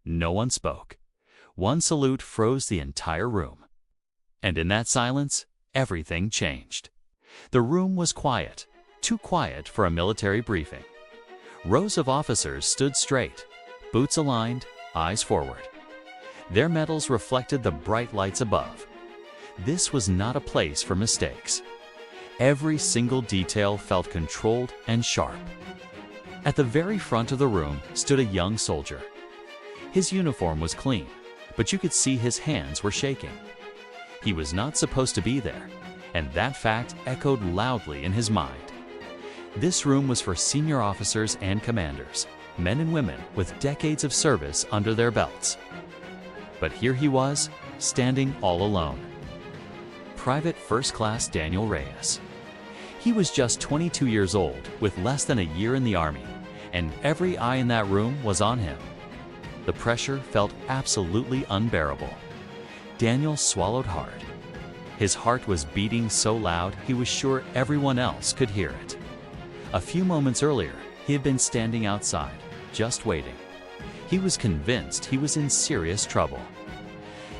No one spoke. One salute froze the entire room. And in that silence, everything changed. The room was quiet, too quiet for a military briefing. Rows of officers stood straight, boots aligned, eyes forward. Their medals reflected the bright lights above. This was not a place for mistakes. Every single detail felt controlled and sharp. At the very front of the room stood a young soldier. His uniform was clean, but you could see his hands were shaking. He was not supposed to be there, and that fact echoed loudly in his mind. This room was for senior officers and commanders, men and women with decades of service under their belts. But here he was, standing all alone. Private First Class Daniel Reyes. He was just 22 years old, with less than a year in the Army, and every eye in that room was on him. The pressure felt absolutely unbearable. Daniel swallowed hard. His heart was beating so loud he was sure everyone else could hear it. A few moments earlier, he had been standing outside, just waiting. He was convinced he was in serious trouble.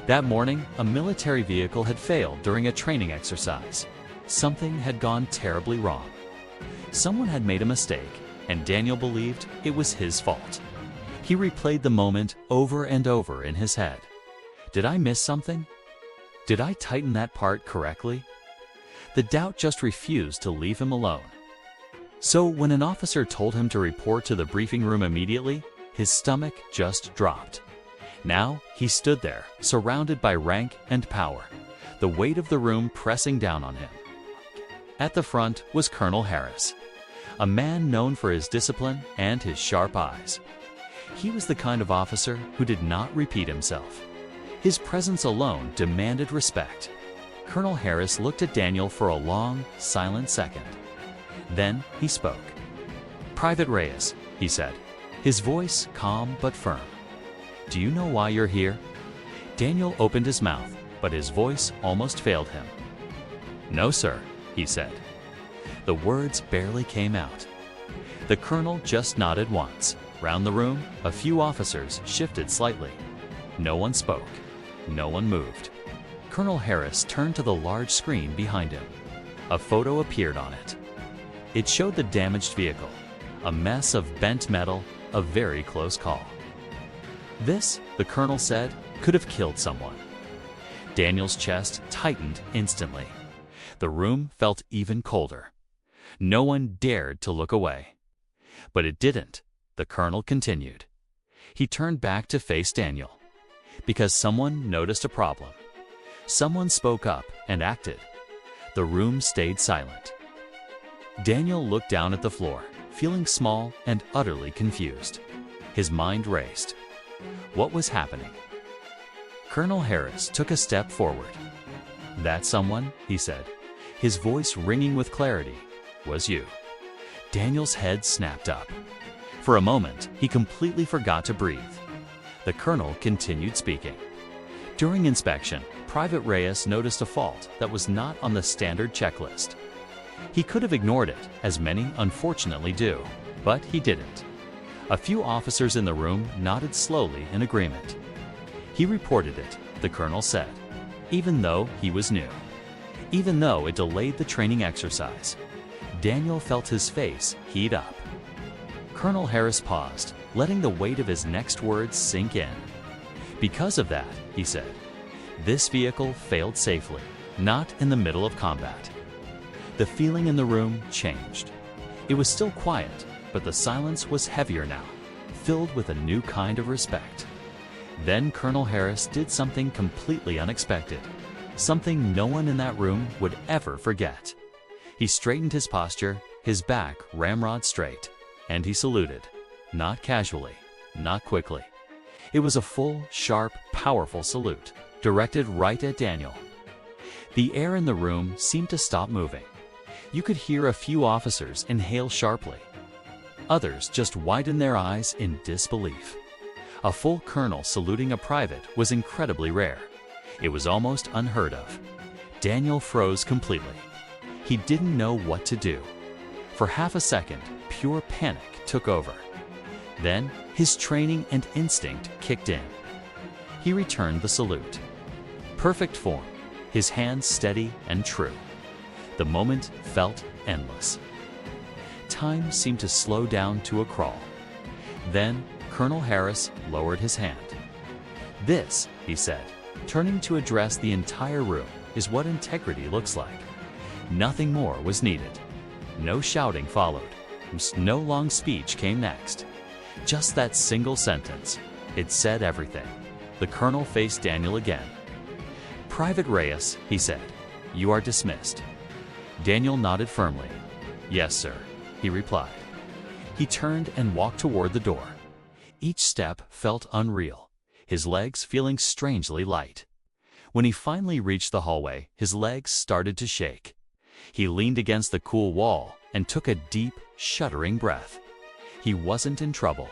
That morning, a military vehicle had failed during a training exercise. Something had gone terribly wrong. Someone had made a mistake, and Daniel believed it was his fault. He replayed the moment over and over in his head. Did I miss something? Did I tighten that part correctly? The doubt just refused to leave him alone. So when an officer told him to report to the briefing room immediately, his stomach just dropped. Now he stood there, surrounded by rank and power, the weight of the room pressing down on him. At the front was Colonel Harris, a man known for his discipline and his sharp eyes. He was the kind of officer who did not repeat himself. His presence alone demanded respect. Colonel Harris looked at Daniel for a long, silent second. Then he spoke. "Private Reyes," he said, his voice calm but firm. "Do you know why you're here?" Daniel opened his mouth, but his voice almost failed him. "No, sir," he said. The words barely came out. The colonel just nodded once. Round the room, a few officers shifted slightly. No one spoke. No one moved. Colonel Harris turned to the large screen behind him. A photo appeared on it. It showed the damaged vehicle, a mess of bent metal, a very close call. This, the colonel said, could have killed someone. Daniel's chest tightened instantly. The room felt even colder. No one dared to look away. But it didn't. The colonel continued. He turned back to face Daniel. Because someone noticed a problem. Someone spoke up and acted. The room stayed silent. Daniel looked down at the floor, feeling small and utterly confused. His mind raced. What was happening? Colonel Harris took a step forward. "That someone," he said, his voice ringing with clarity, "was you." Daniel's head snapped up. For a moment, he completely forgot to breathe. The colonel continued speaking. During inspection, Private Reyes noticed a fault that was not on the standard checklist. He could have ignored it, as many unfortunately do, but he didn't. A few officers in the room nodded slowly in agreement. He reported it, the colonel said, even though he was new. Even though it delayed the training exercise. Daniel felt his face heat up. Colonel Harris paused, letting the weight of his next words sink in. "Because of that," he said, "this vehicle failed safely, not in the middle of combat." The feeling in the room changed. It was still quiet, but the silence was heavier now, filled with a new kind of respect. Then Colonel Harris did something completely unexpected, something no one in that room would ever forget. He straightened his posture, his back ramrod straight, and he saluted, not casually, not quickly. It was a full, sharp, powerful salute, directed right at Daniel. The air in the room seemed to stop moving. You could hear a few officers inhale sharply. Others just widened their eyes in disbelief. A full colonel saluting a private was incredibly rare. It was almost unheard of. Daniel froze completely. He didn't know what to do. For half a second, pure panic took over. Then His training and instinct kicked in. He returned the salute. Perfect form, his hands steady and true. The moment felt endless. Time seemed to slow down to a crawl. Then Colonel Harris lowered his hand. "This," he said, turning to address the entire room, "is what integrity looks like." Nothing more was needed. No shouting followed. No long speech came next. Just that single sentence. It said everything. The colonel faced Daniel again. "Private Reyes," he said, "you are dismissed." Daniel nodded firmly. "Yes, sir," he replied. He turned and walked toward the door. Each step felt unreal, his legs feeling strangely light. When he finally reached the hallway, his legs started to shake. He leaned against the cool wall and took a deep, shuddering breath. He wasn't in trouble.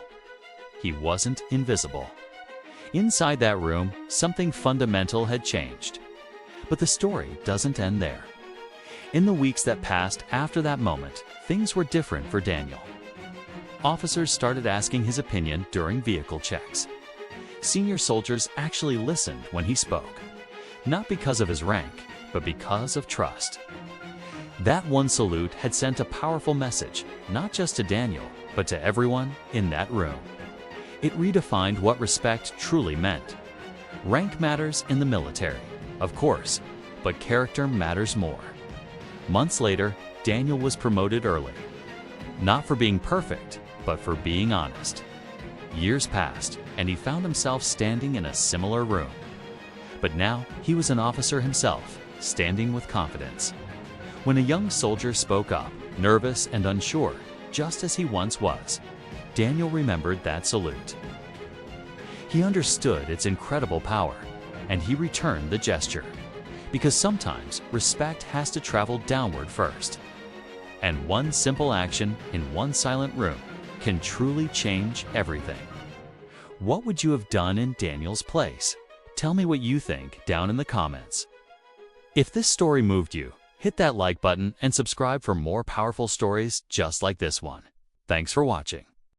He wasn't invisible. Inside that room, something fundamental had changed. But the story doesn't end there. In the weeks that passed after that moment, things were different for Daniel. Officers started asking his opinion during vehicle checks. Senior soldiers actually listened when he spoke, not because of his rank, but because of trust. That one salute had sent a powerful message, not just to Daniel, but to everyone in that room. It redefined what respect truly meant. Rank matters in the military, of course, but character matters more. Months later, Daniel was promoted early. Not for being perfect, but for being honest. Years passed, and he found himself standing in a similar room. But now, he was an officer himself, standing with confidence. When a young soldier spoke up, nervous and unsure, just as he once was, Daniel remembered that salute. He understood its incredible power, and he returned the gesture. Because sometimes respect has to travel downward first. And one simple action in one silent room can truly change everything. What would you have done in Daniel's place? Tell me what you think down in the comments. If this story moved you, hit that like button and subscribe for more powerful stories just like this one. Thanks for watching.